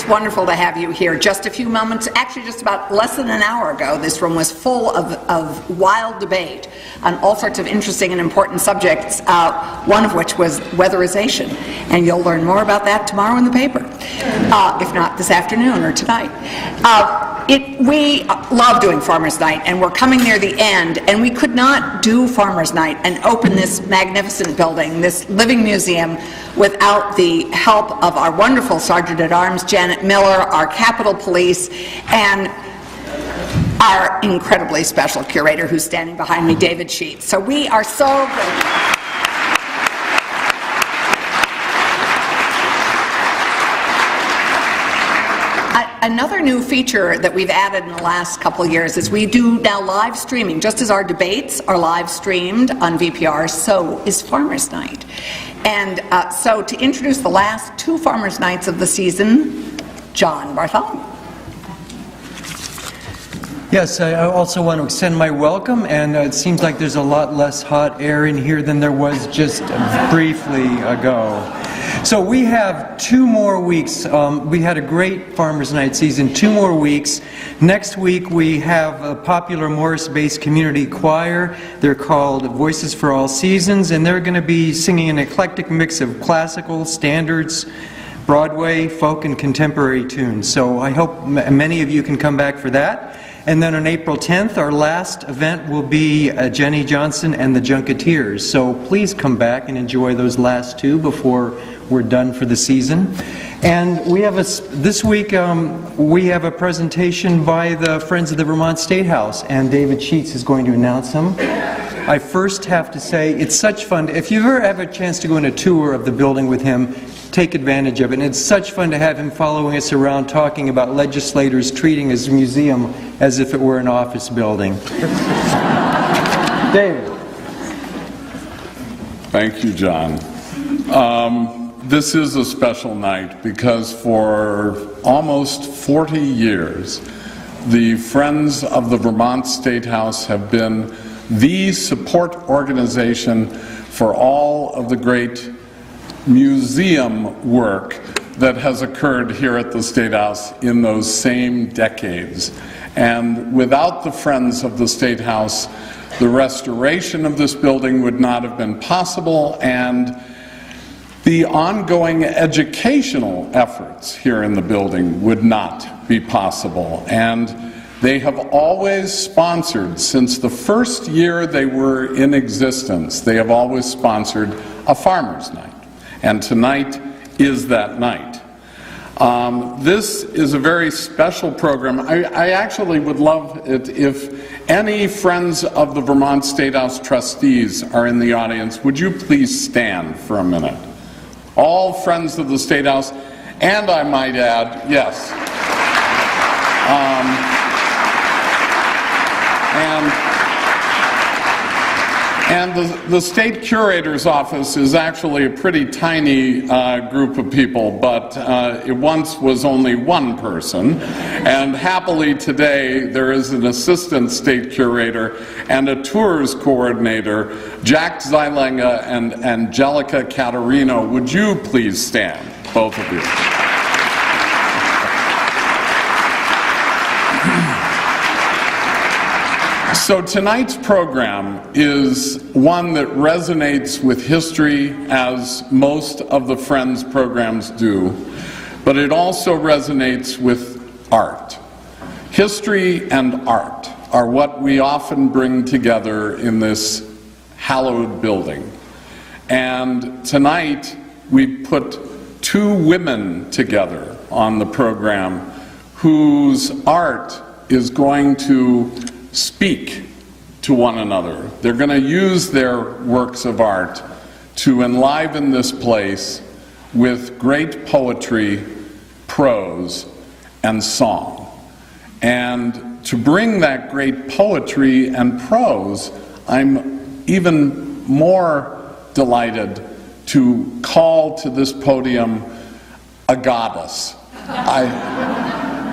wonderful to have you here. Just a few moments, actually just about less than an hour ago, this room was full of wild debate on all sorts of interesting and important subjects, one of which was weatherization. And you'll learn more about that tomorrow in the paper, if not this afternoon or tonight. We love doing Farmers' Night, and we're coming near the end, and we could not do Farmers' Night and open this magnificent building, this living museum, without the help of our wonderful Sergeant-at-Arms, Janet Miller, our Capitol Police, and our incredibly special curator who's standing behind me, David Schütz. So we are so grateful. Another new feature that we've added in the last couple of years is we do now live streaming. Just as our debates are live streamed on VPR, so is Farmers' Night. And so to introduce the last two Farmers' Nights of the season, John Bartholomew. Yes, I also want to extend my welcome, and it seems like there's a lot less hot air in here than there was just briefly ago. So we have 2 more weeks. We had a great Farmers' Night season, 2 more weeks. Next week we have a popular Morris-based community choir. They're called Voices for All Seasons, and they're going to be singing an eclectic mix of classical, standards, Broadway, folk, and contemporary tunes. So I hope many of you can come back for that. And then on April 10th, our last event will be Jenny Johnson and the Junketeers. So please come back and enjoy those last 2 before we're done for the season. And we have this week we have a presentation by the Friends of the Vermont State House, and David Schütz is going to announce them. I first have to say it's such fun. If you ever have a chance to go on a tour of the building with him, take advantage of it. And it's such fun to have him following us around talking about legislators treating his museum as if it were an office building. David. Thank you, John. This is a special night because for almost 40 years, the Friends of the Vermont State House have been the support organization for all of the great museum work that has occurred here at the State House in those same decades. And without the Friends of the State House, the restoration of this building would not have been possible, and the ongoing educational efforts here in the building would not be possible. And they have always sponsored, since the first year they were in existence, they have always sponsored a Farmers' Night. And tonight is that night. This is a very special program. I actually would love it if any Friends of the Vermont State House trustees are in the audience. Would you please stand for a minute? All Friends of the State House, and I might add, yes. And the state curator's office is actually a pretty tiny group of people, but it once was only one person. And happily today, there is an assistant state curator and a tours coordinator, Jack Zeilenga and Angelica Caterino. Would you please stand, both of you? So tonight's program is one that resonates with history, as most of the Friends programs do, but it also resonates with art. History and art are what we often bring together in this hallowed building. And tonight we put 2 women together on the program whose art is going to speak to one another. They're going to use their works of art to enliven this place with great poetry, prose, and song. And to bring that great poetry and prose, I'm even more delighted to call to this podium a goddess.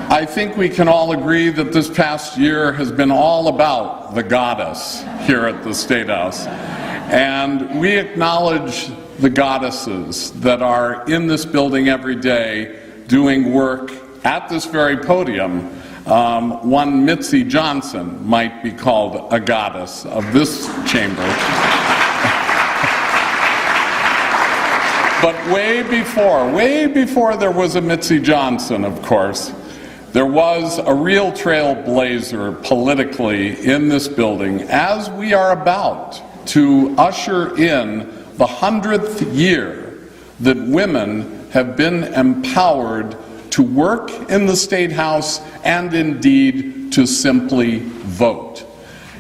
I think we can all agree that this past year has been all about the goddess here at the State House. And we acknowledge the goddesses that are in this building every day doing work at this very podium, one Mitzi Johnson might be called a goddess of this chamber. But way before there was a Mitzi Johnson, of course, there was a real trailblazer politically in this building, as we are about to usher in the 100th year that women have been empowered to work in the State House and indeed to simply vote.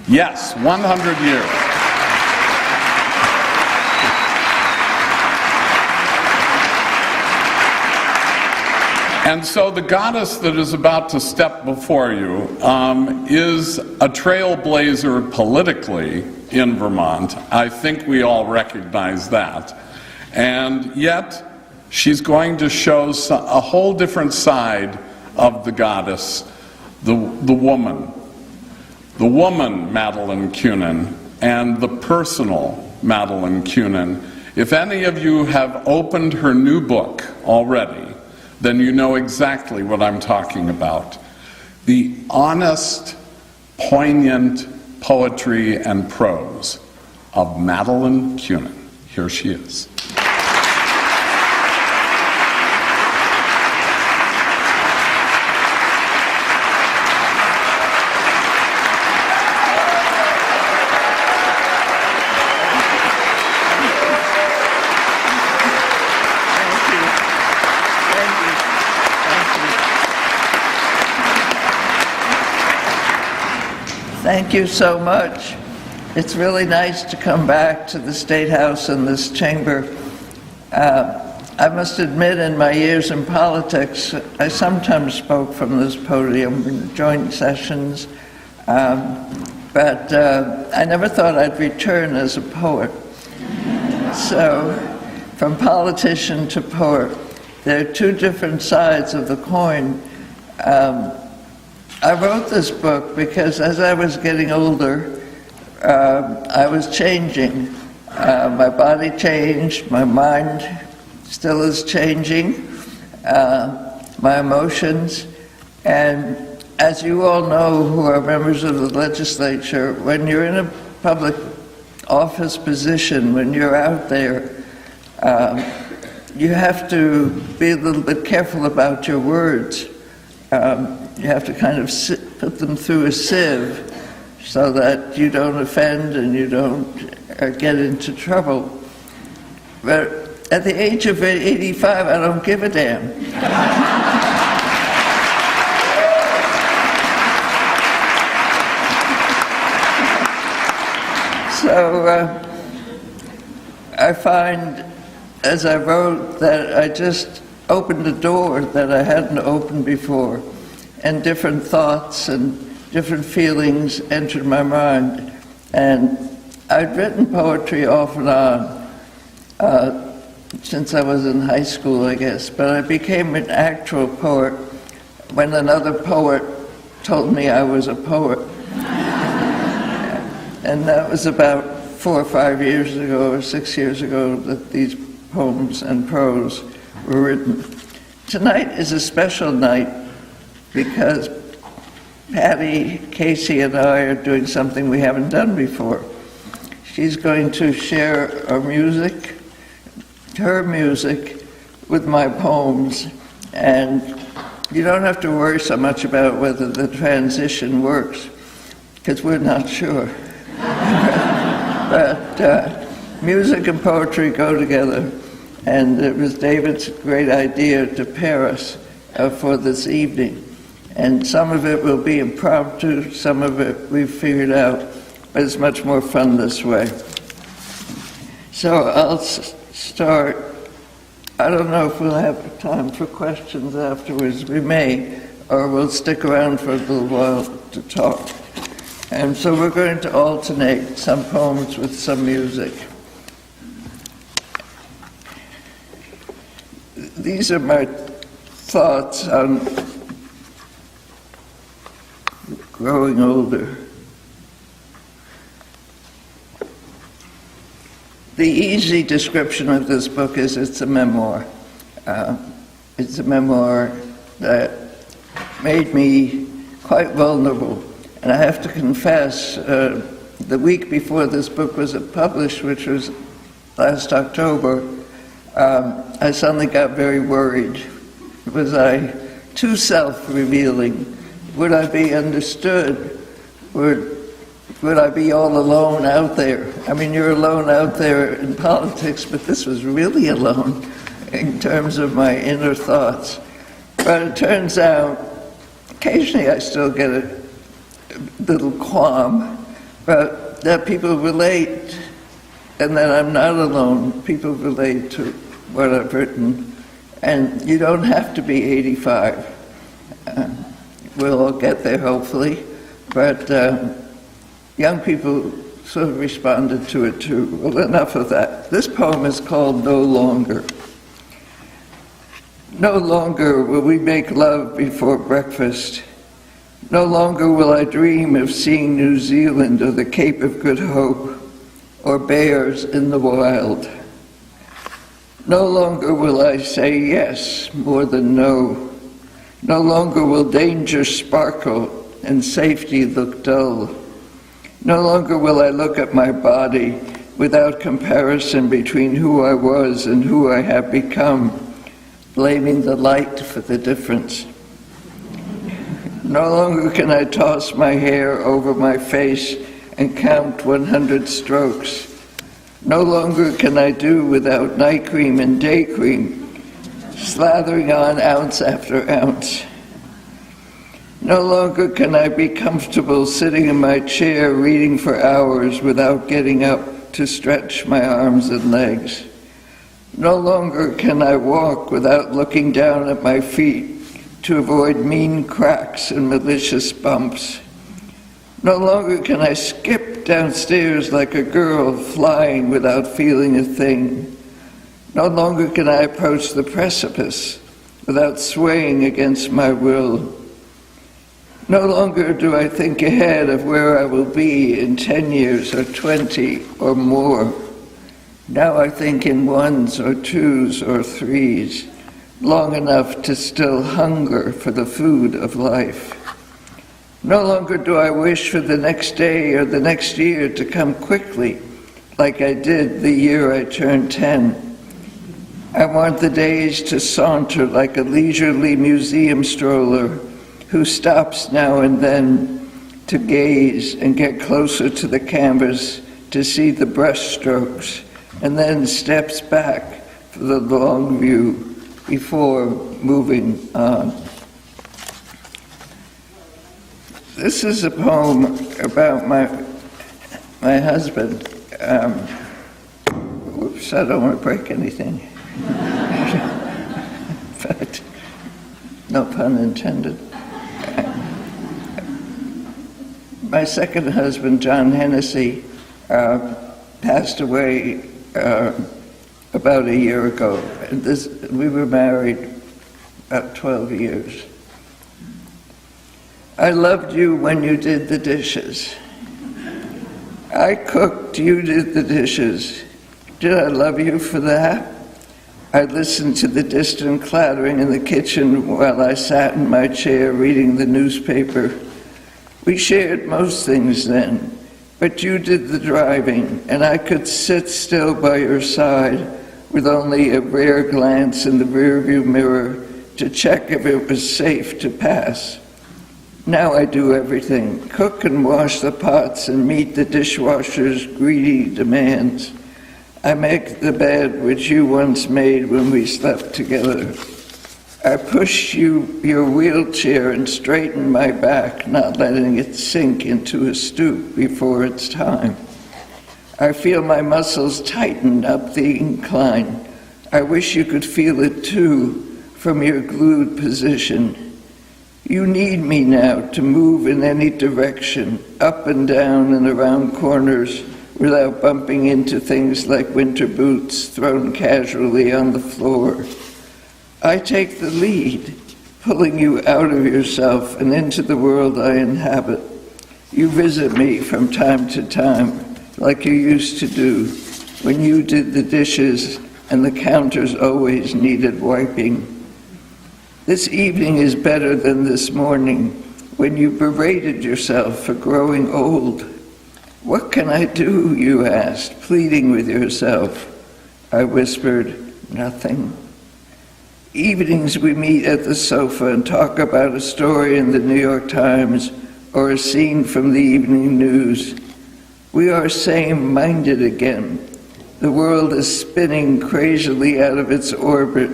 Yes, 100 years. And so the goddess that is about to step before you is a trailblazer politically in Vermont. I think we all recognize that. And yet, she's going to show a whole different side of the goddess, the woman. The woman, Madeleine Kunin, and the personal Madeleine Kunin. If any of you have opened her new book already, then you know exactly what I'm talking about. The honest, poignant poetry and prose of Madeleine Kunin. Here she is. Thank you so much. It's really nice to come back to the State House and this chamber. I must admit, in my years in politics, I sometimes spoke from this podium in joint sessions, but I never thought I'd return as a poet. So, from politician to poet, there are two different sides of the coin. I wrote this book because as I was getting older, I was changing. My body changed, my mind still is changing, my emotions, and as you all know who are members of the legislature, when you're in a public office position, when you're out there, you have to be a little bit careful about your words. You have to kind of put them through a sieve so that you don't offend and you don't get into trouble. But at the age of 85, I don't give a damn. So I find, as I wrote, that I just opened a door that I hadn't opened before, and different thoughts and different feelings entered my mind. And I'd written poetry off and on since I was in high school, I guess, but I became an actual poet when another poet told me I was a poet. And that was about 4 or 5 years ago, or 6 years ago, that these poems and prose were written. Tonight is a special night because Patti Casey and I are doing something we haven't done before. She's going to share her music with my poems, and you don't have to worry so much about whether the transition works, because we're not sure. But music and poetry go together, and it was David's great idea to pair us for this evening. And some of it will be impromptu, some of it we've figured out, but it's much more fun this way. So I'll start. I don't know if we'll have time for questions afterwards. We may, or we'll stick around for a little while to talk. And so we're going to alternate some poems with some music. These are my thoughts on growing older. The easy description of this book is it's a memoir. It's a memoir that made me quite vulnerable. And I have to confess, the week before this book was published, which was last October, I suddenly got very worried. Was I too self-revealing? Would I be understood? Would I be all alone out there? I mean, you're alone out there in politics, but this was really alone in terms of my inner thoughts. But it turns out, occasionally I still get a little qualm, but that people relate, and that I'm not alone. People relate to what I've written, and you don't have to be 85. We'll all get there, hopefully, but young people sort of responded to it too. Well, enough of that. This poem is called No Longer. No longer will we make love before breakfast. No longer will I dream of seeing New Zealand or the Cape of Good Hope or bears in the wild. No longer will I say yes more than no. No longer will danger sparkle and safety look dull. No longer will I look at my body without comparison between who I was and who I have become, blaming the light for the difference. No longer can I toss my hair over my face and count 100 strokes. No longer can I do without night cream and day cream, slathering on ounce after ounce. No longer can I be comfortable sitting in my chair reading for hours without getting up to stretch my arms and legs. No longer can I walk without looking down at my feet to avoid mean cracks and malicious bumps. No longer can I skip downstairs like a girl flying without feeling a thing. No longer can I approach the precipice without swaying against my will. No longer do I think ahead of where I will be in 10 years or 20 or more. Now I think in ones or twos or threes, long enough to still hunger for the food of life. No longer do I wish for the next day or the next year to come quickly, like I did the year I turned 10. I want the days to saunter like a leisurely museum stroller who stops now and then to gaze and get closer to the canvas to see the brushstrokes, and then steps back for the long view before moving on. This is a poem about my husband. Oops, I don't want to break anything. But no pun intended. My second husband, John Hennessy, passed away about a year ago. We were married about 12 years. I loved you when you did the dishes. I cooked, you did the dishes. Did I love you for that? I listened to the distant clattering in the kitchen while I sat in my chair reading the newspaper. We shared most things then, but you did the driving, and I could sit still by your side with only a rare glance in the rearview mirror to check if it was safe to pass. Now I do everything, cook and wash the pots and meet the dishwasher's greedy demands. I make the bed which you once made when we slept together. I push your wheelchair and straighten my back, not letting it sink into a stoop before it's time. I feel my muscles tighten up the incline. I wish you could feel it too from your glued position. You need me now to move in any direction, up and down and around corners, without bumping into things like winter boots thrown casually on the floor. I take the lead, pulling you out of yourself and into the world I inhabit. You visit me from time to time, like you used to do, when you did the dishes and the counters always needed wiping. This evening is better than this morning, when you berated yourself for growing old. What can I do, you asked, pleading with yourself. I whispered, nothing. Evenings we meet at the sofa and talk about a story in the New York Times or a scene from the evening news. We are same-minded again. The world is spinning crazily out of its orbit.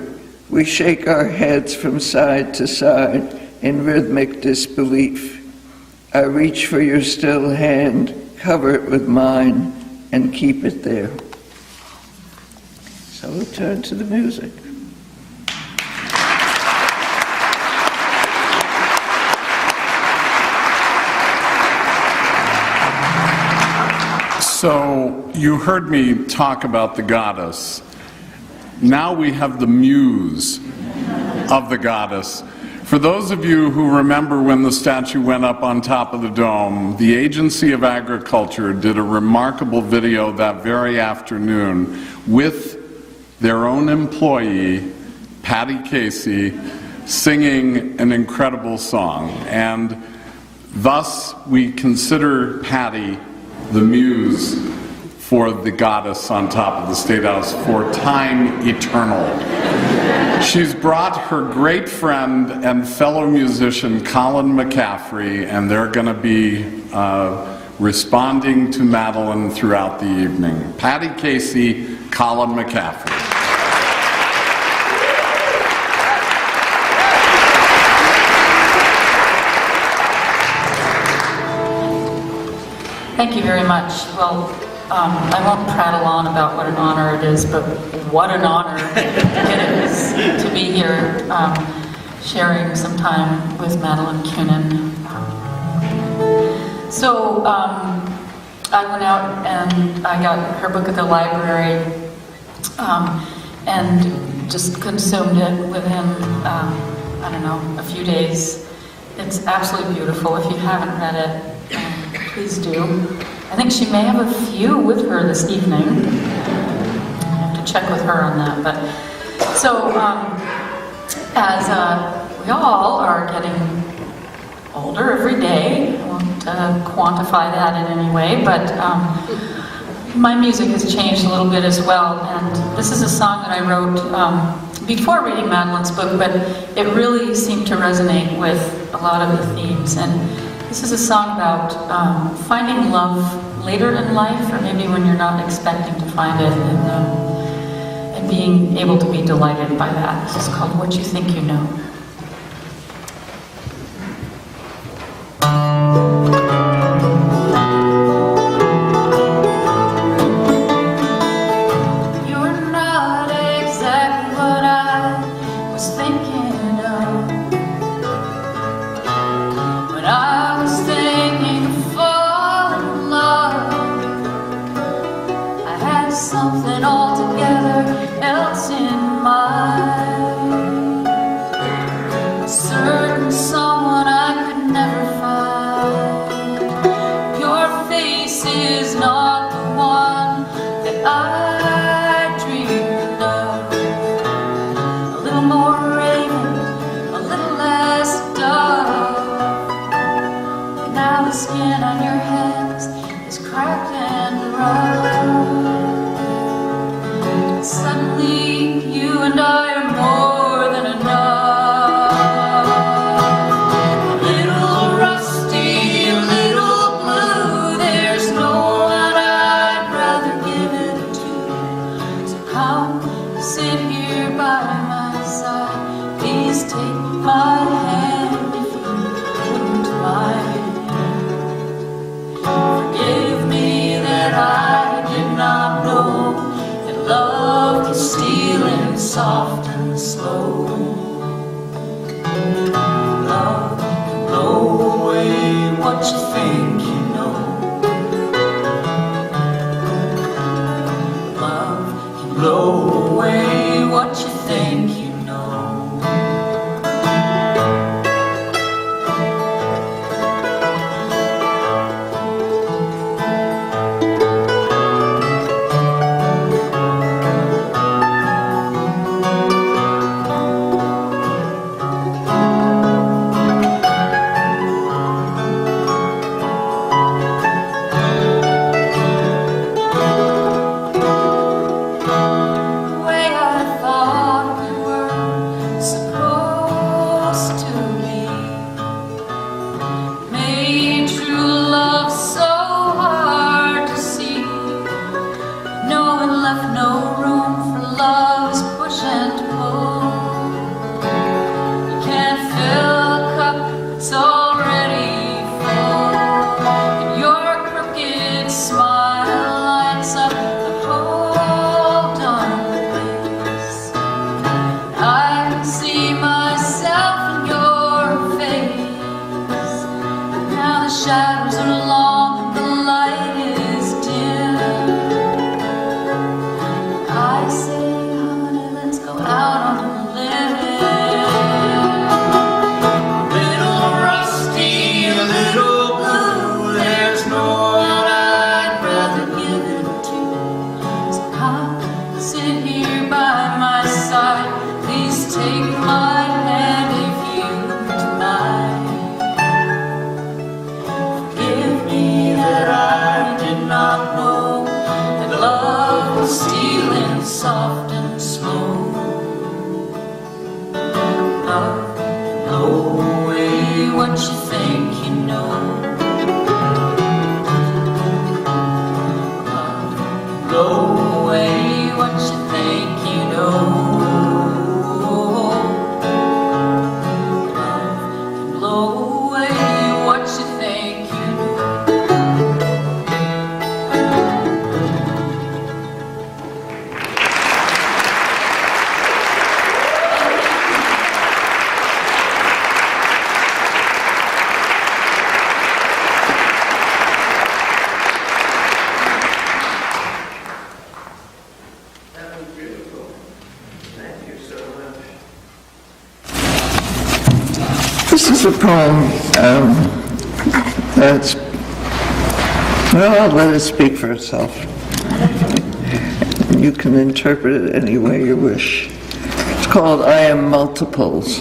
We shake our heads from side to side in rhythmic disbelief. I reach for your still hand, cover it with mine, and keep it there. So we'll turn to the music. So you heard me talk about the goddess. Now we have the muse of the goddess. For those of you who remember when the statue went up on top of the dome, the Agency of Agriculture did a remarkable video that very afternoon with their own employee, Patti Casey, singing an incredible song. And thus we consider Patti the muse for the goddess on top of the State House for time eternal. She's brought her great friend and fellow musician Colin McCaffrey, and they're going to be responding to Madeleine throughout the evening. Patti Casey, Colin McCaffrey. Thank you very much. Well, I won't prattle on about what an honor it is, but what an honor it is to be here sharing some time with Madeleine Kunin. So I went out and I got her book at the library and just consumed it within, a few days. It's absolutely beautiful. If you haven't read it, please do. I think she may have a few with her this evening. I have to check with her on that. But so, as we all are getting older every day, I won't quantify that in any way, but my music has changed a little bit as well. And this is a song that I wrote before reading Madeleine's book, but it really seemed to resonate with a lot of the themes. And this is a song about finding love later in life, or maybe when you're not expecting to find it, and being able to be delighted by that. This is called What You Think You Know. Something altogether else in mind. A certain someone I could never find. Your face is not the one that I dreamed of. A little more raven, a little less dove. Now the skin on your hands is cracked and rough. Suddenly, you and I are more than enough. A little rusty, a little blue. There's no one I'd rather give it to. So come, sit here by my side. Please take my hand if you wouldn't mind. Forgive me that I did not know love can steal in soft and slow. Love can blow away what you think you know. Love can blow away what you think you know. you think you know. Blow away what you think you know. Blow away what you think you know. That was beautiful. Thank you so much. This is a poem that's, well, I'll let it speak for itself. You can interpret it any way you wish. It's called I Am Multiples.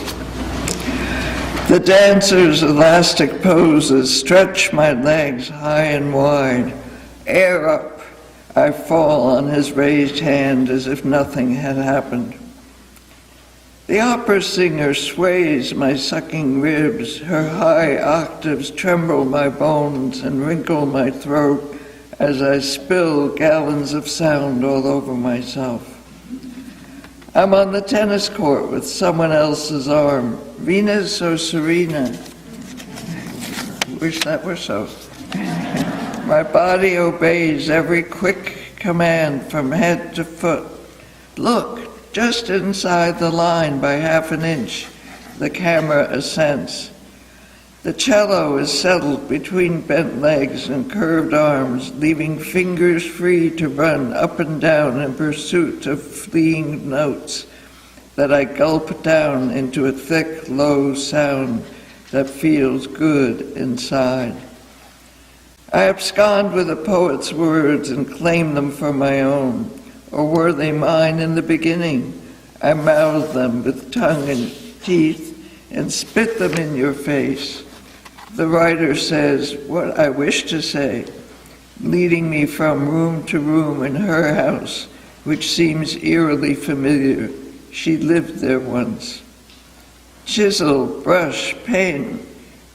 The dancer's elastic poses stretch my legs high and wide. Air up, I fall on his raised hand as if nothing had happened. The opera singer sways my sucking ribs. Her high octaves tremble my bones and wrinkle my throat as I spill gallons of sound all over myself. I'm on the tennis court with someone else's arm. Venus or Serena? Wish that were so. My body obeys every quick command from head to foot. Look, just inside the line by half an inch, the camera assents. The cello is settled between bent legs and curved arms, leaving fingers free to run up and down in pursuit of fleeing notes that I gulp down into a thick, low sound that feels good inside. I abscond with a poet's words and claim them for my own. Or were they mine in the beginning? I mouth them with tongue and teeth and spit them in your face. The writer says what I wish to say, leading me from room to room in her house, which seems eerily familiar. She lived there once. Chisel, brush, pen,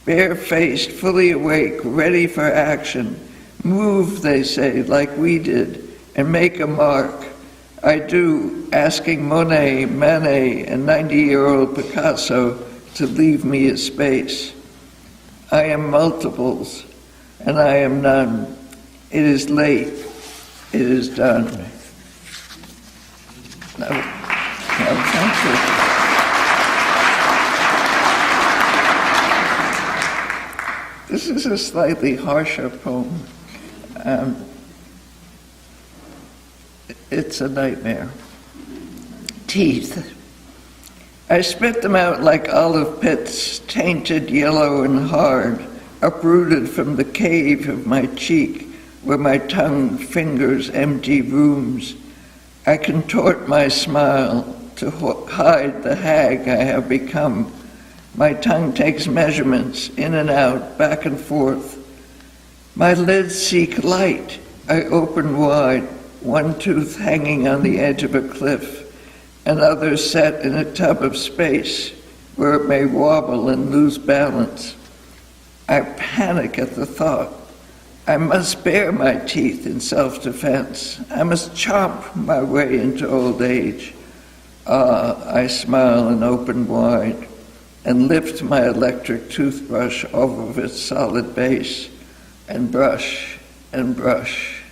bare-faced, fully awake, ready for action. Move, they say, like we did, and make a mark. I do, asking Monet, Manet, and 90-year-old Picasso to leave me a space. I am multiples, and I am none. It is late. It is done. No, thank you. This is a slightly harsher poem. It's a nightmare. Teeth. I spit them out like olive pits, tainted yellow and hard, uprooted from the cave of my cheek, where my tongue fingers empty rooms. I contort my smile to hide the hag I have become. My tongue takes measurements, in and out, back and forth. My lids seek light. I open wide, one tooth hanging on the edge of a cliff, another set in a tub of space where it may wobble and lose balance. I panic at the thought. I must bare my teeth in self-defense. I must chomp my way into old age. I smile and open wide and lift my electric toothbrush off of its solid base and brush and brush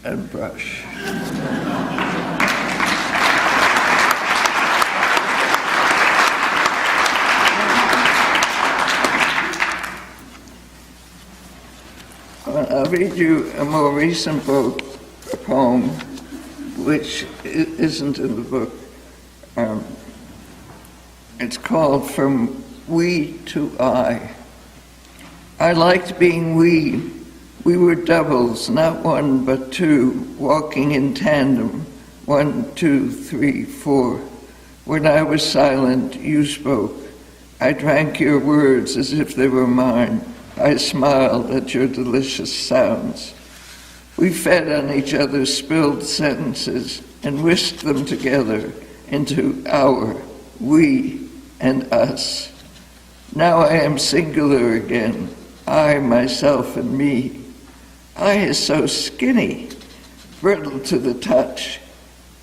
and brush. I'll read you a more recent book, a poem, which isn't in the book. It's called From We to I. I liked being we. We were doubles, not one but two, walking in tandem, 1, 2, 3, 4. When I was silent, you spoke. I drank your words as if they were mine. I smiled at your delicious sounds. We fed on each other's spilled sentences and whisked them together into our, we, and us. Now I am singular again, I, myself, and me. I is so skinny, brittle to the touch,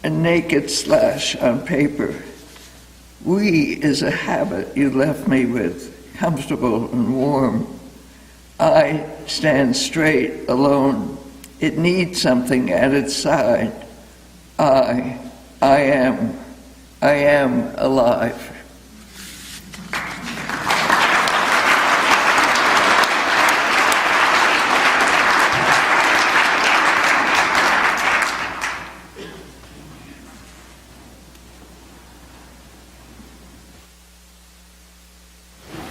a naked slash on paper. We is a habit you left me with, comfortable and warm. I stand straight, alone. It needs something at its side. I am alive.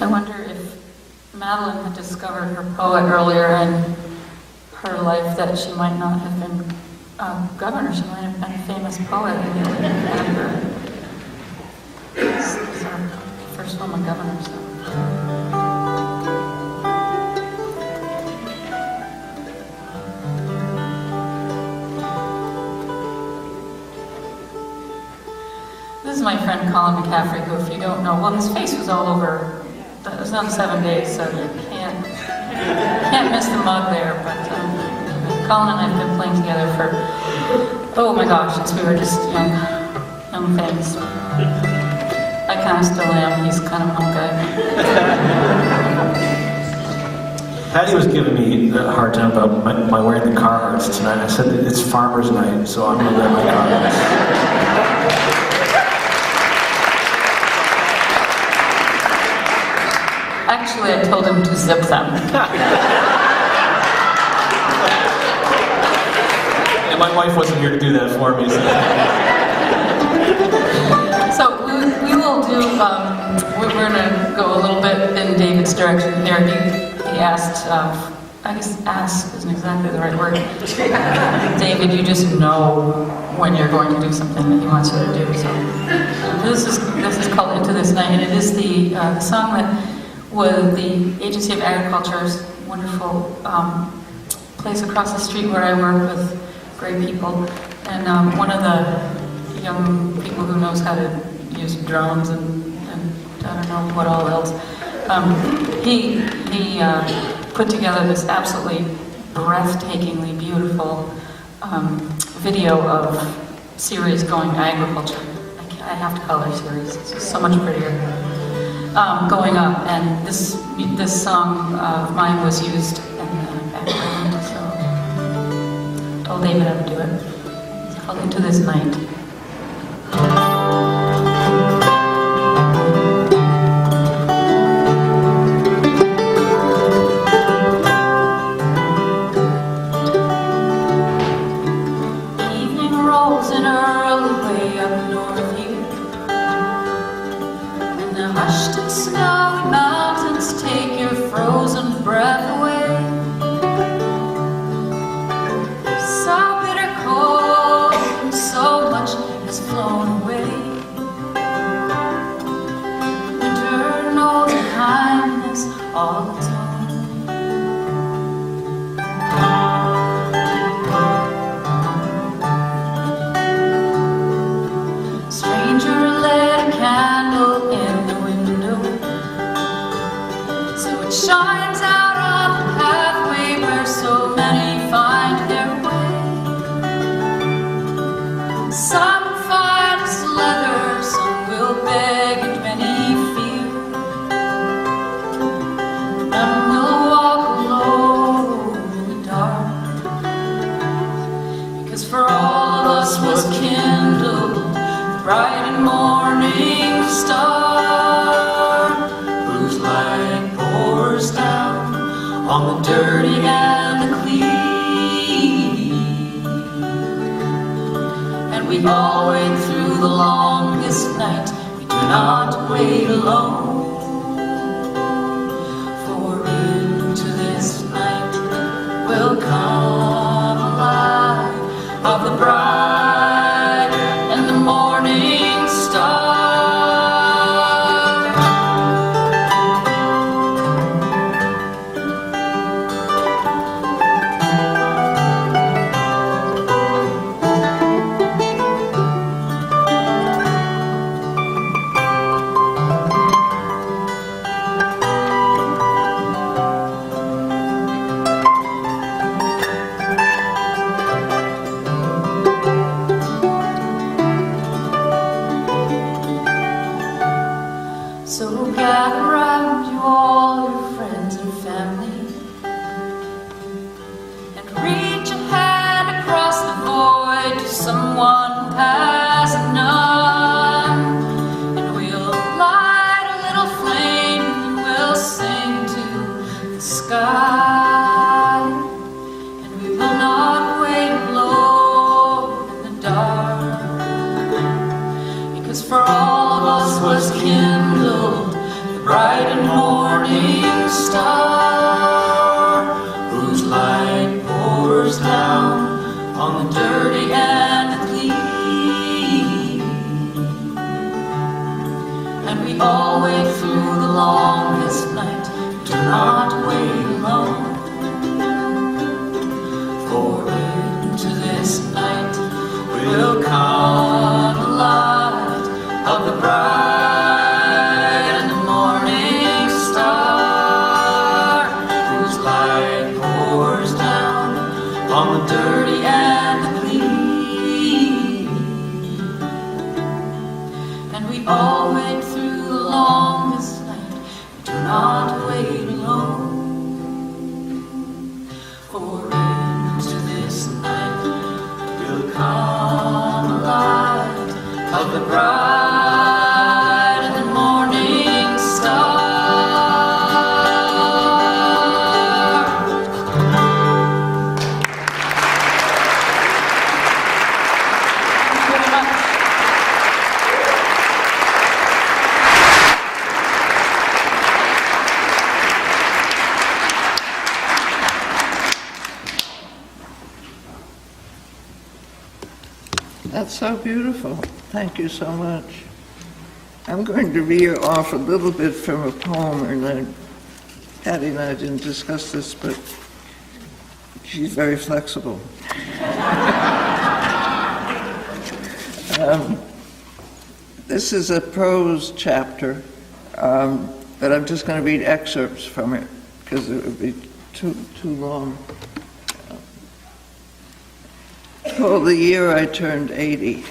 I wonder if Madeleine had discovered her poet earlier in her life, that she might not have been governor, she might have been a famous poet after this is our first woman governor. So. This is my friend Colin McCaffrey, who, if you don't know, well, his face was all over. It was on 7 days, so you can't miss the mug there. But Colin and I have been playing together for, oh my gosh, since we were just young things. I kind of still am. He's kind of home guy. Patty was giving me a hard time about my wearing the Carhartts tonight. I said that it's farmer's night, so I'm going to wear my Carhartts. Actually, I told him to zip them. And my wife wasn't here to do that for me. So we will do, we're going to go a little bit in David's direction here. He asked, I guess ask isn't exactly the right word. David, you just know when you're going to do something that he wants you to do. So this is called Into This Night, and it is the song that was the Agency of Agriculture's wonderful place across the street where I work with great people. And one of the young people who knows how to use drones and I don't know what all else, he put together this absolutely breathtakingly beautiful video of series going agriculture. I have to call it a series. It's just so much prettier. Going up, and this song of mine was used in the background, so I told David how to do it. It's called Into This Night. Evening rolls in early way up north here. Hushed and snowy mountains take your frozen breath away. So bitter cold and so much has flown away. Winter knows a kindness all its own. Stranger lit a candle in the shines out on the pathway where so many find their way. Some find us leather, some will beg and many fear. None will walk alone in the dark, because for all of us was kindled the bright and morning star. Pours down on the dirty and the clean, and we all wait through the longest night. We do not wait alone, for into this night will come alive of the bride and the morning star. birdie and the plea. And we all wait through the longest night. We do not wait alone. For into this night will come a light of the bright and the morning star. That's so beautiful. Thank you so much. I'm going to read off a little bit from a poem, and Patti and I didn't discuss this, but she's very flexible. This is a prose chapter, but I'm just going to read excerpts from it because it would be too long. Called The Year I Turned 80.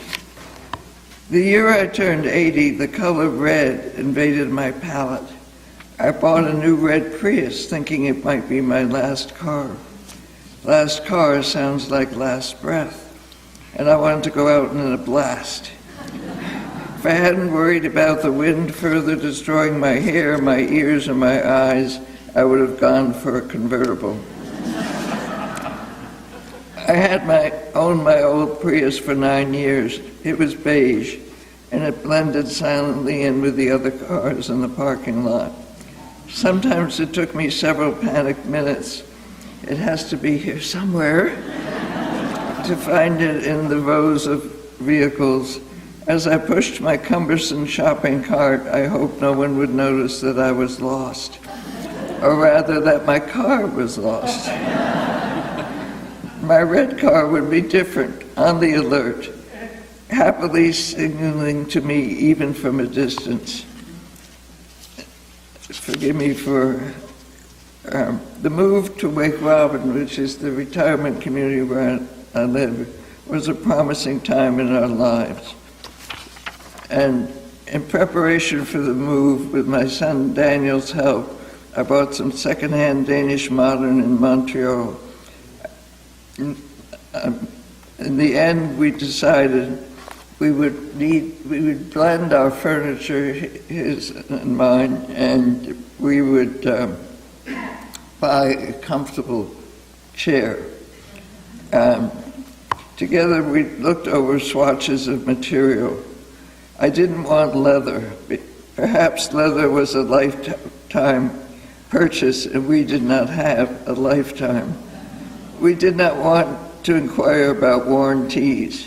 The year I turned 80, the color red invaded my palate. I bought a new red Prius thinking it might be my last car. Last car sounds like last breath, and I wanted to go out in a blast. If I hadn't worried about the wind further destroying my hair, my ears, and my eyes, I would have gone for a convertible. I had owned my old Prius for 9 years. It was beige, and it blended silently in with the other cars in the parking lot. Sometimes it took me several panicked minutes. It has to be here somewhere to find it in the rows of vehicles. As I pushed my cumbersome shopping cart, I hoped no one would notice that I was lost, or rather that my car was lost. My red car would be different, on the alert, happily signaling to me even from a distance. Forgive me for the move to Wake Robin, which is the retirement community where I live, was a promising time in our lives. And in preparation for the move, with my son Daniel's help, I bought some secondhand Danish modern in Montreal. In the end, we decided we would blend our furniture, his and mine, and we would buy a comfortable chair. Together, we looked over swatches of material. I didn't want leather. Perhaps leather was a lifetime purchase, and we did not have a lifetime. We did not want to inquire about warranties.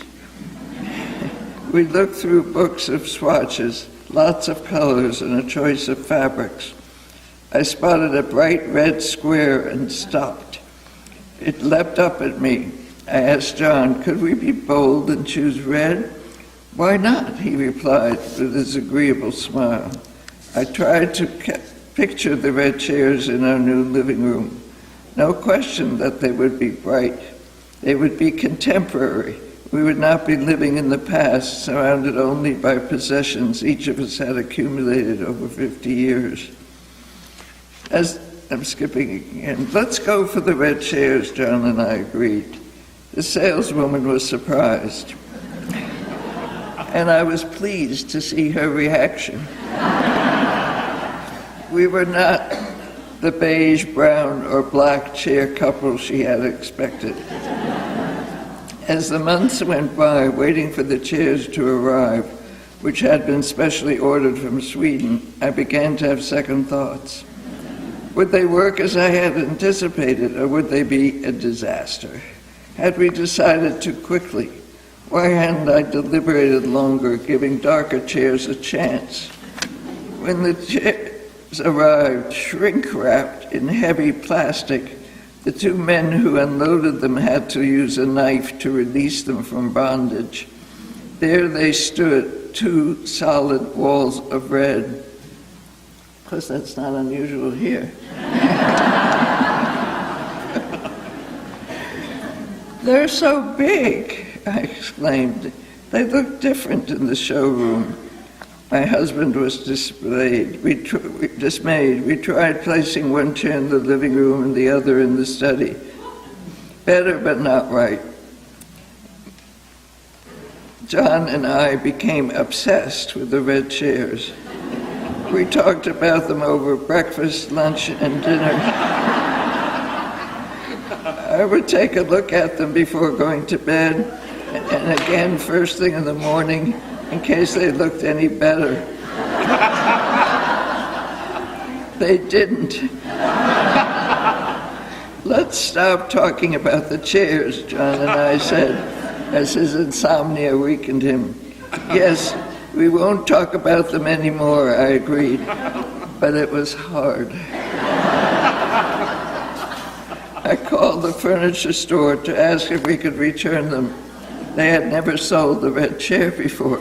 We looked through books of swatches, lots of colors, and a choice of fabrics. I spotted a bright red square and stopped. It leapt up at me. I asked John, could we be bold and choose red? Why not? He replied with his agreeable smile. I tried to picture the red chairs in our new living room. No question that they would be bright. They would be contemporary. We would not be living in the past, surrounded only by possessions each of us had accumulated over 50 years. As I'm skipping again, let's go for the red chairs, John and I agreed. The saleswoman was surprised, and I was pleased to see her reaction. We were not the beige, brown, or black chair couple she had expected. As the months went by, waiting for the chairs to arrive, which had been specially ordered from Sweden, I began to have second thoughts. Would they work as I had anticipated, or would they be a disaster? Had we decided too quickly? Why hadn't I deliberated longer, giving darker chairs a chance? When the chairs arrived, shrink-wrapped in heavy plastic, the two men who unloaded them had to use a knife to release them from bondage. There they stood, two solid walls of red. Of course, that's not unusual here. "They're so big," I exclaimed. "They look different in the showroom." My husband was dismayed. We tried placing one chair in the living room and the other in the study. Better, but not right. John and I became obsessed with the red chairs. We talked about them over breakfast, lunch, and dinner. I would take a look at them before going to bed, and again first thing in the morning, in case they looked any better. They didn't. "Let's stop talking about the chairs," John and I said, as his insomnia weakened him. "Yes, we won't talk about them anymore," I agreed, but it was hard. I called the furniture store to ask if we could return them. They had never sold the red chair before.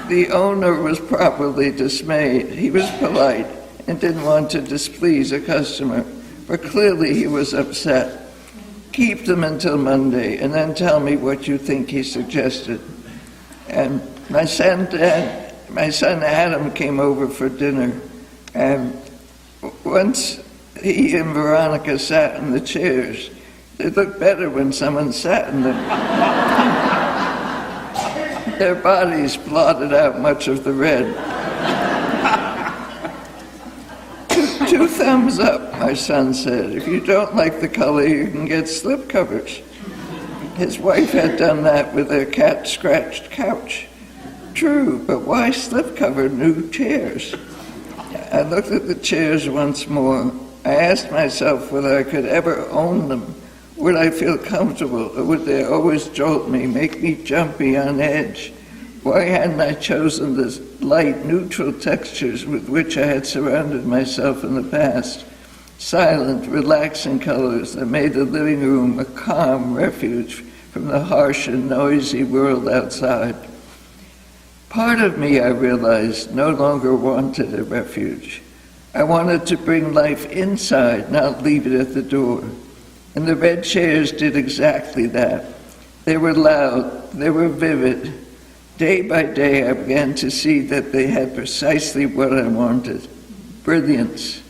The owner was probably dismayed. He was polite and didn't want to displease a customer, but clearly he was upset. "Keep them until Monday and then tell me what you think," he suggested. And my son Adam came over for dinner, and once he and Veronica sat in the chairs, they looked better when someone sat in them. Their bodies blotted out much of the red. Two thumbs up, my son said. "If you don't like the color, you can get slip covers." His wife had done that with their cat-scratched couch. True, but why slip-cover new chairs? I looked at the chairs once more. I asked myself whether I could ever own them. Would I feel comfortable, or would they always jolt me, make me jumpy on edge? Why hadn't I chosen the light, neutral textures with which I had surrounded myself in the past? Silent, relaxing colors that made the living room a calm refuge from the harsh and noisy world outside. Part of me, I realized, no longer wanted a refuge. I wanted to bring life inside, not leave it at the door. And the red chairs did exactly that. They were loud, they were vivid. Day by day, I began to see that they had precisely what I wanted: brilliance.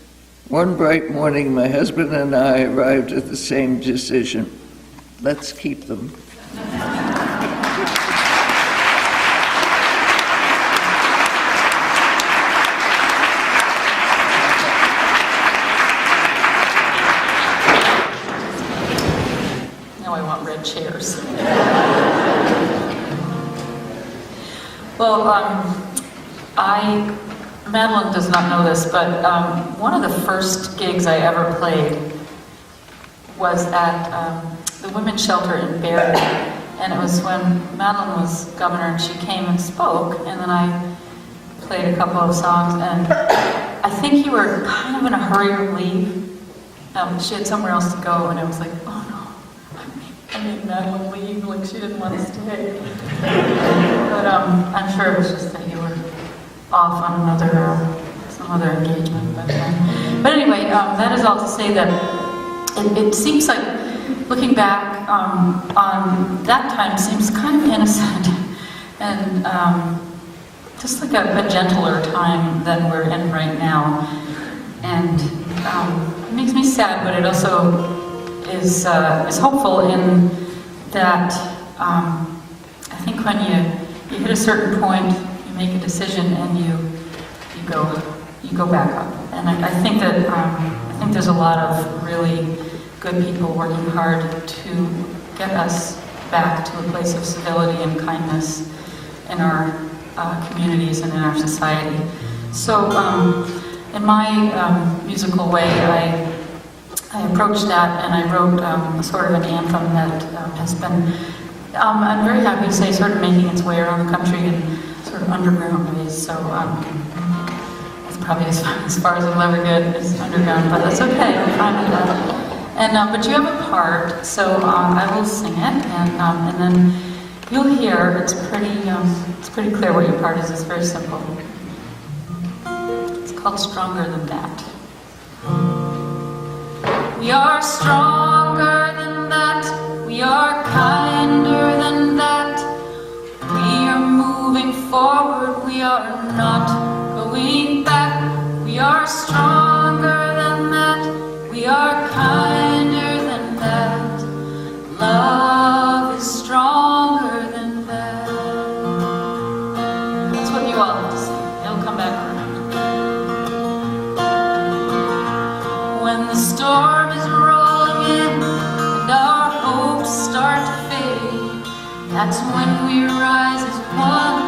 One bright morning, my husband and I arrived at the same decision. Let's keep them. Now I want red chairs. Well, Madeleine does not know this, but one of the first gigs I ever played was at the women's shelter in Barrie, and it was when Madeleine was governor and she came and spoke, and then I played a couple of songs, and I think you were kind of in a hurry to leave. She had somewhere else to go, and I was like, oh no, I made Madeleine leave, like she didn't want to stay. But I'm sure it was just that you were off on some other engagement. But anyway, that is all to say that it seems like, looking back on that time, seems kind of innocent and just like a gentler time than we're in right now. And it makes me sad, but it also is hopeful in that I think when you hit a certain point, you make a decision and you go back up. And I think that I think there's a lot of really good people working hard to get us back to a place of civility and kindness in our communities and in our society. So in my musical way, I approached that, and I wrote a sort of an anthem that has been, I'm very happy to say, sort of making its way around the country in sort of underground ways. So it's probably as far as it'll ever get is underground, but that's okay. I'm fine with that. And but you have a part, so I will sing it, and then you'll hear. It's pretty clear what your part is. It's very simple. It's called "Stronger Than That." We are stronger than that. That's when we rise as one,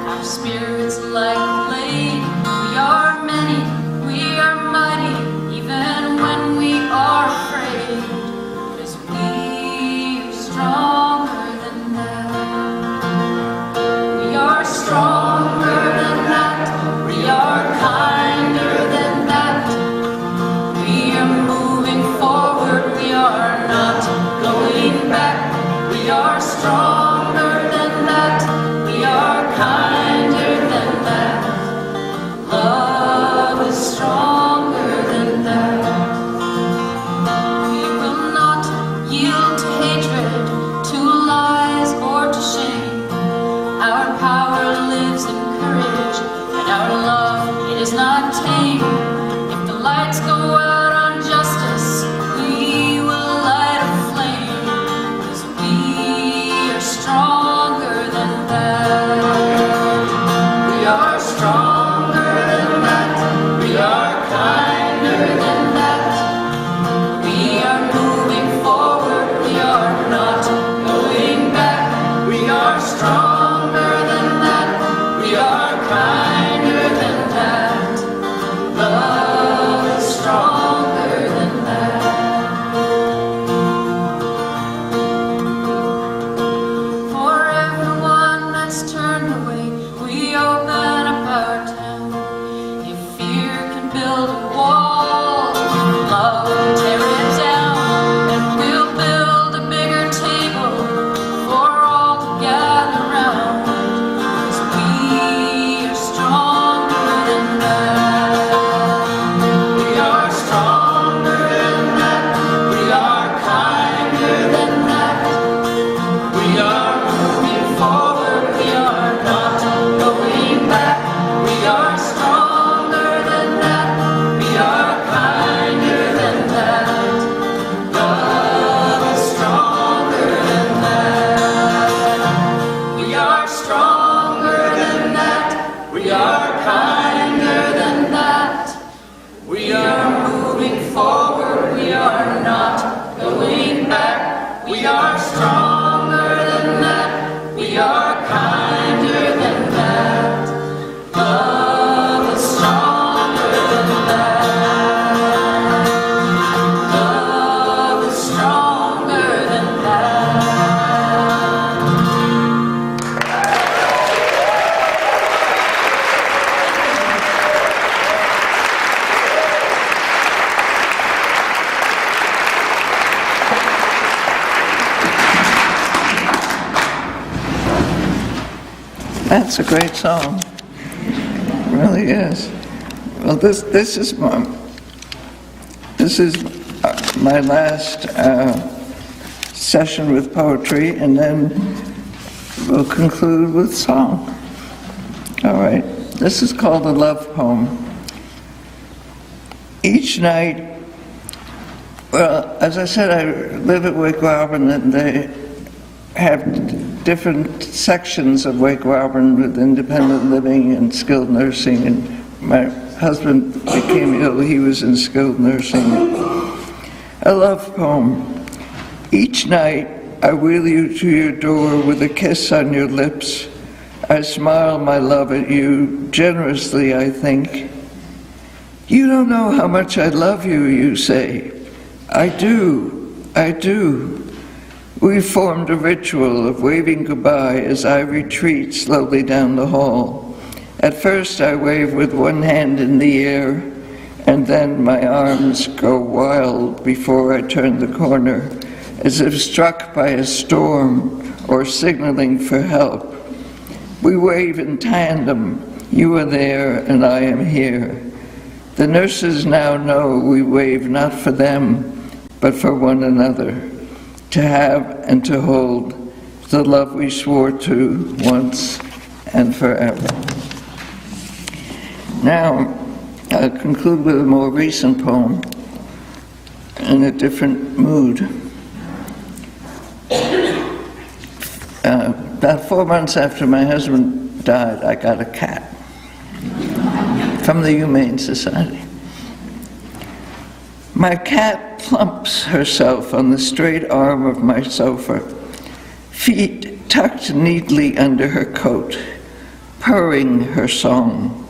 our spirits like a blade. We are many, we are mighty, even when we are afraid, 'cause we are stronger than that. We are stronger than that. We are kinder than that. We are moving forward, we are not going back. We are stronger than that. We are kinder than that. Love is stronger than that. We will not yield to hatred, to lies or to shame. Our power lives in courage, and our love, it is not tame. If the lights go out on justice, we will light a flame, 'cause we are stronger than that. We are stronger than that. We are kinder than that. We are moving forward. We are not going back. We are stronger than that. We are kinder than that. Love is stronger than that. For everyone that's turned away, we open up our town. If fear can build a wall, love can tear it down. And we'll build a bigger table for all to gather round, 'cause we are stronger than that. We are stronger than that. We are kinder than that. We are moving forward. We are not going back. We are stronger than that. We are kinder than that. Love is stronger than that. We are stronger than that. We are kinder than that. We are moving forward. We are not going back. We are stronger than that. We are kinder than that. Love is stronger than that. Love is stronger than that. That's a great song. It really is. Well, this is my last session with poetry, and then we'll conclude with song. All right. This is called a love poem. Each night, well, as I said, I live at Wake Robin, and they have different sections of Wake Robin with independent living and skilled nursing, and my husband became ill. He was in skilled nursing. A love poem. Each night I wheel you to your door with a kiss on your lips. I smile my love at you, generously I think. You don't know how much I love you, you say. I do, I do. We formed a ritual of waving goodbye as I retreat slowly down the hall. At first I wave with one hand in the air, and then my arms go wild before I turn the corner, as if struck by a storm or signaling for help. We wave in tandem. You are there and I am here. The nurses now know we wave not for them, but for one another, to have and to hold the love we swore to once and forever. Now, I'll conclude with a more recent poem in a different mood. About 4 months after my husband died, I got a cat from the Humane Society. My cat plumps herself on the straight arm of my sofa, feet tucked neatly under her coat, purring her song.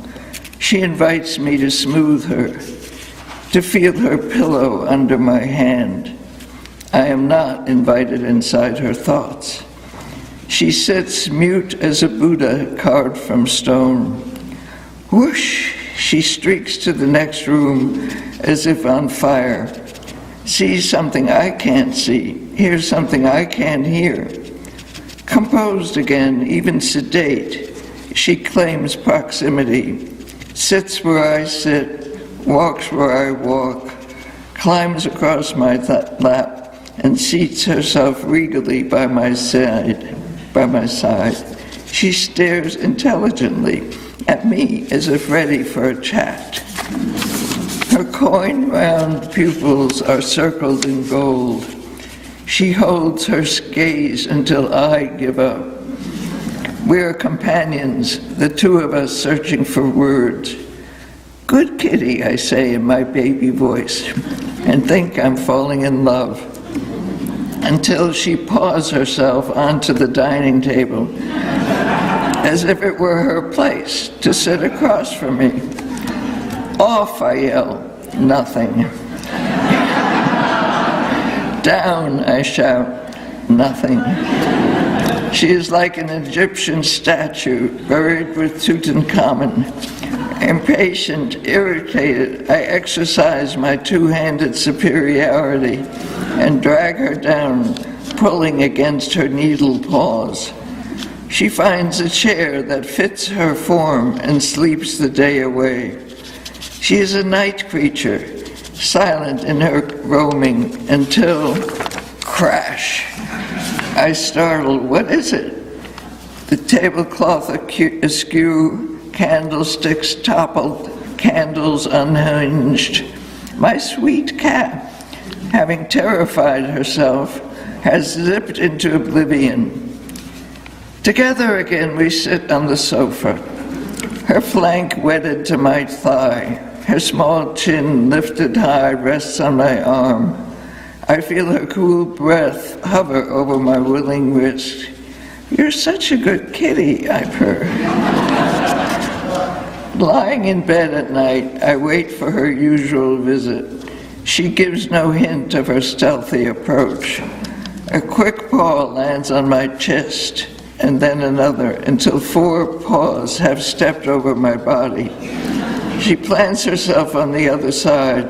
She invites me to smooth her, to feel her pillow under my hand. I am not invited inside her thoughts. She sits mute as a Buddha carved from stone. Whoosh, she streaks to the next room as if on fire, sees something I can't see, hears something I can't hear. Composed again, even sedate, she claims proximity, sits where I sit, walks where I walk, climbs across my lap, and seats herself regally by my side. She stares intelligently at me as if ready for a chat. Her coin-round pupils are circled in gold. She holds her gaze until I give up. We are companions, the two of us searching for words. Good kitty, I say in my baby voice, and think I'm falling in love, until she paws herself onto the dining table, as if it were her place to sit across from me. Off, I yell. Nothing. Down, I shout. Nothing. She is like an Egyptian statue buried with Tutankhamun. Impatient, irritated, I exercise my two-handed superiority and drag her down, pulling against her needle paws. She finds a chair that fits her form and sleeps the day away. She is a night creature, silent in her roaming until, crash. I startle, what is it? The tablecloth askew, candlesticks toppled, candles unhinged. My sweet cat, having terrified herself, has zipped into oblivion. Together again we sit on the sofa, her flank wedded to my thigh, her small chin lifted high rests on my arm. I feel her cool breath hover over my willing wrist. You're such a good kitty, I purr. Lying in bed at night, I wait for her usual visit. She gives no hint of her stealthy approach. A quick paw lands on my chest, and then another, until 4 paws have stepped over my body. She plants herself on the other side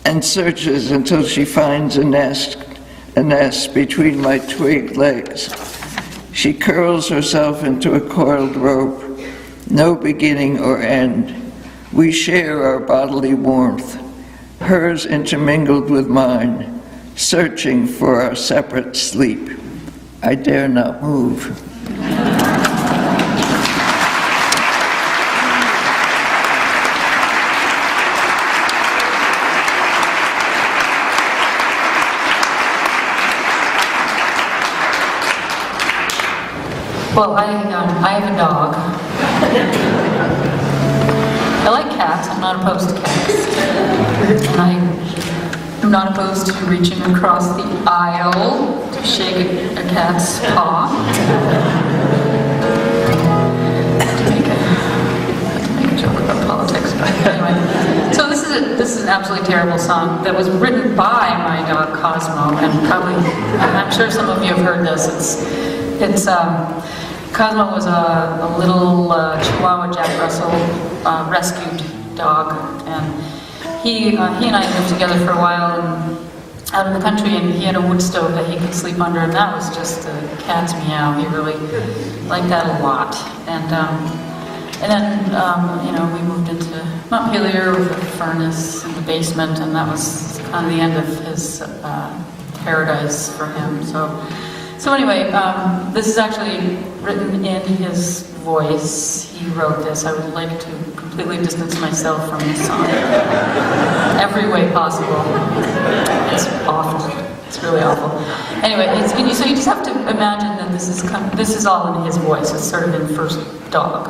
and searches until she finds a nest between my twig legs. She curls herself into a coiled rope, no beginning or end. We share our bodily warmth, hers intermingled with mine, searching for our separate sleep. I dare not move. Well, I have a dog. I like cats. I'm not opposed to cats. And I'm not opposed to reaching across the aisle to shake a cat's paw. To make a joke about politics. But anyway, so this is an absolutely terrible song that was written by my dog Cosmo, and probably I'm sure some of you have heard this. It's Cosmo was a little Chihuahua Jack Russell rescued dog, and he and I lived together for a while out in the country, and he had a wood stove that he could sleep under, and that was just a cat's meow. He really liked that a lot, and then we moved into Montpelier with a furnace in the basement, and that was kind of the end of his paradise for him. So anyway, this is actually written in his voice. He wrote this. I would like to completely distance myself from this song. Every way possible. It's awful. It's really awful. Anyway, so you just have to imagine that this is all in his voice. It's sort of in first dog.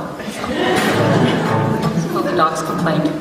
So the dog's complaint.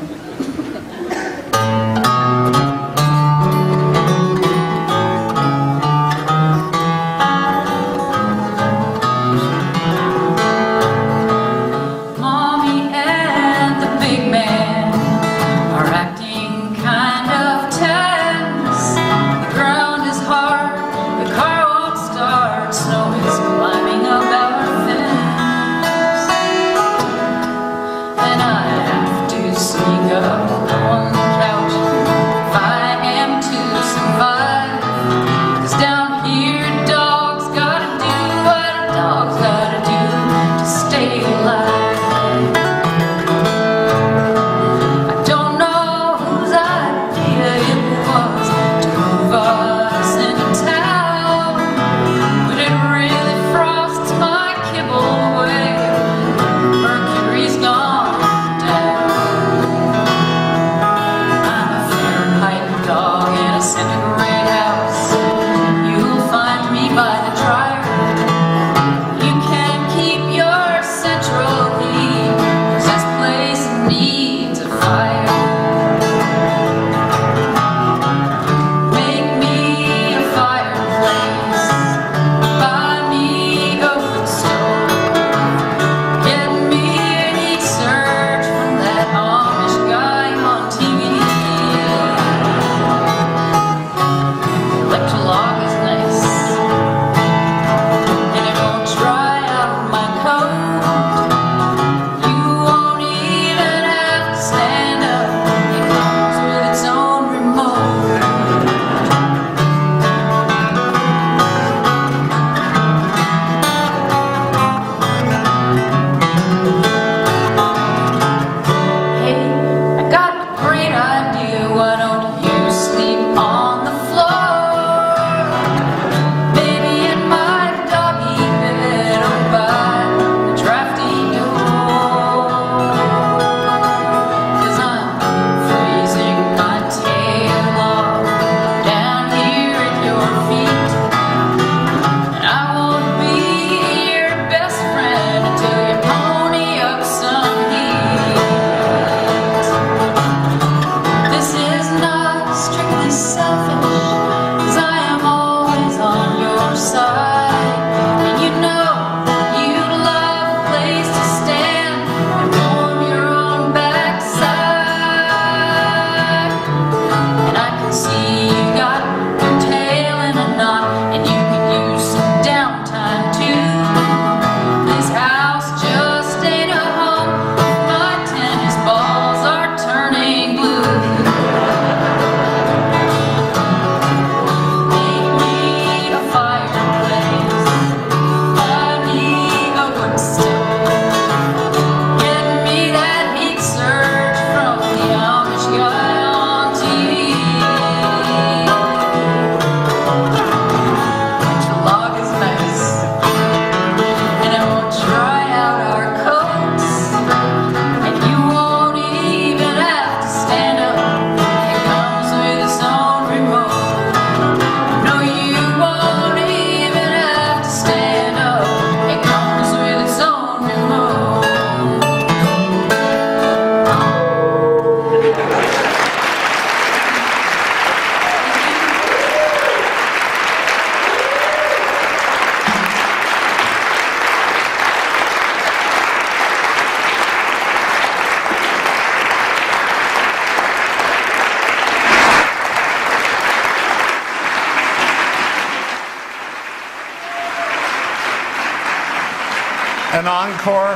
An encore?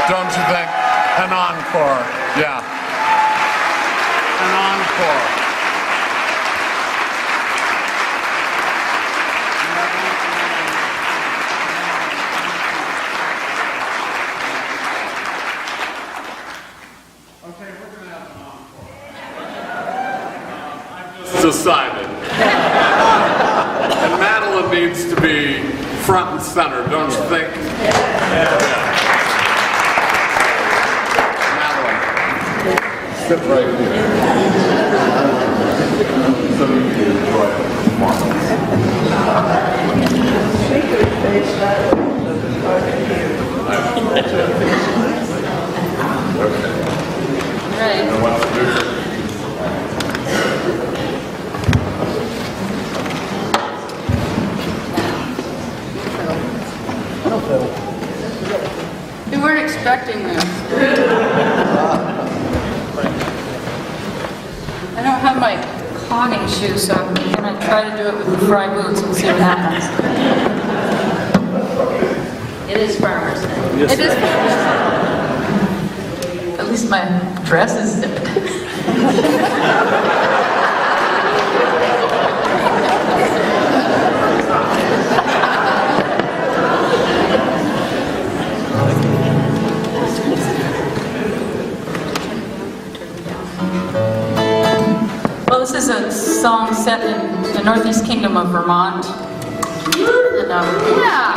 Don't you think? An encore, yeah. An encore. Okay, we're going to have an encore. I've just decided. And Madeleine needs to be front and center, don't you think? Yeah. Sit right here. So you can enjoy the performance. Okay. Right. And what's the do? We weren't expecting this. I don't have my clogging shoes, so I'm going to try to do it with the fry boots and see what happens. It is Farmer's Day. It is. At least my dress is zipped. Well, this is a song set in the Northeast Kingdom of Vermont. And, yeah.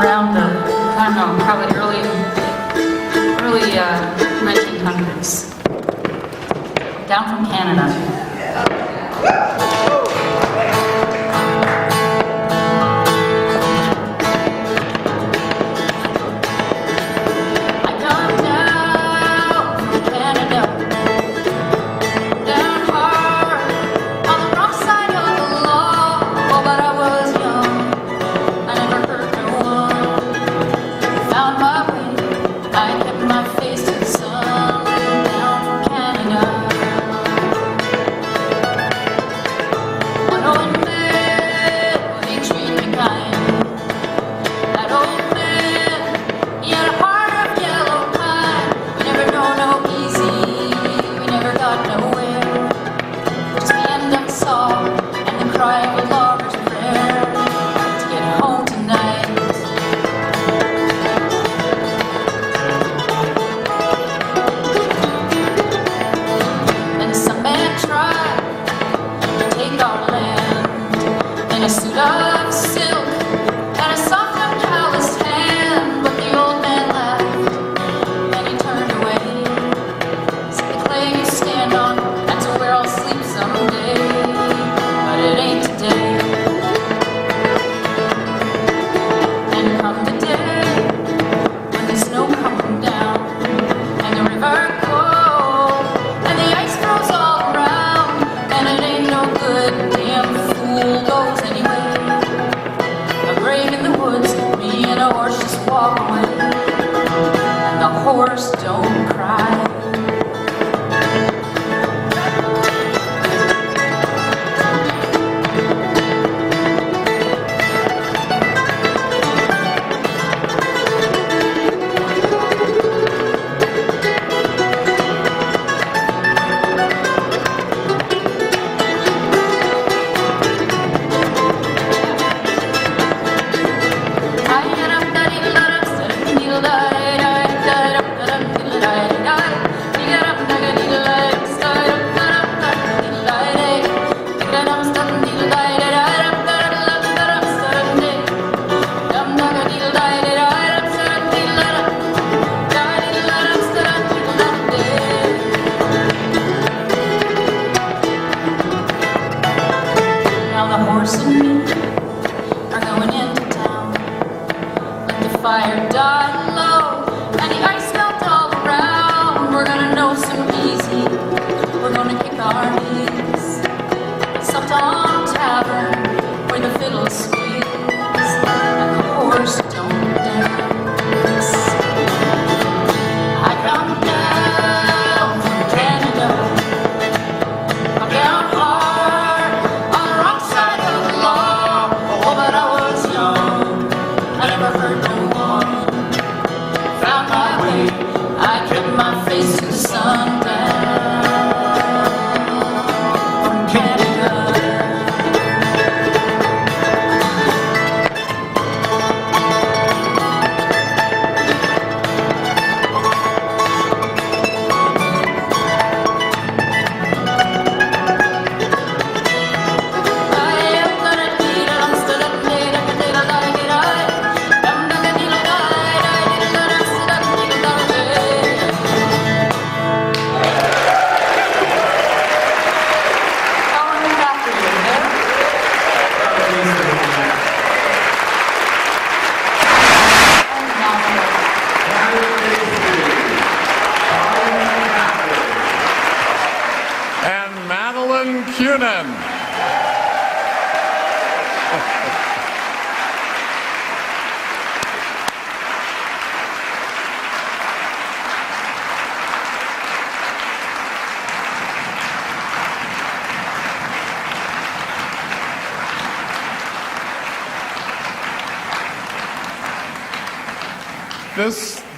Around the, I don't know, probably early 1900s. Down from Canada.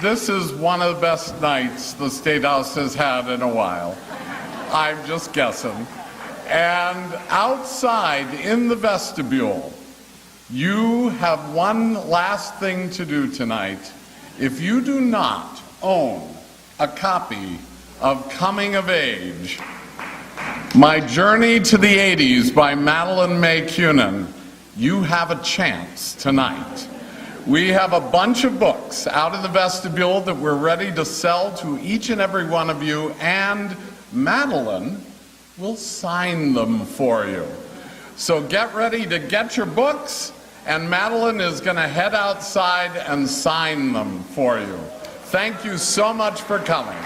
This is one of the best nights the State House has had in a while. I'm just guessing. And outside in the vestibule, you have one last thing to do tonight. If you do not own a copy of Coming of Age, My Journey to the 80s by Madeleine Kunin, you have a chance tonight. We have a bunch of books out in the vestibule that we're ready to sell to each and every one of you, and Madeleine will sign them for you. So get ready to get your books, and Madeleine is going to head outside and sign them for you. Thank you so much for coming.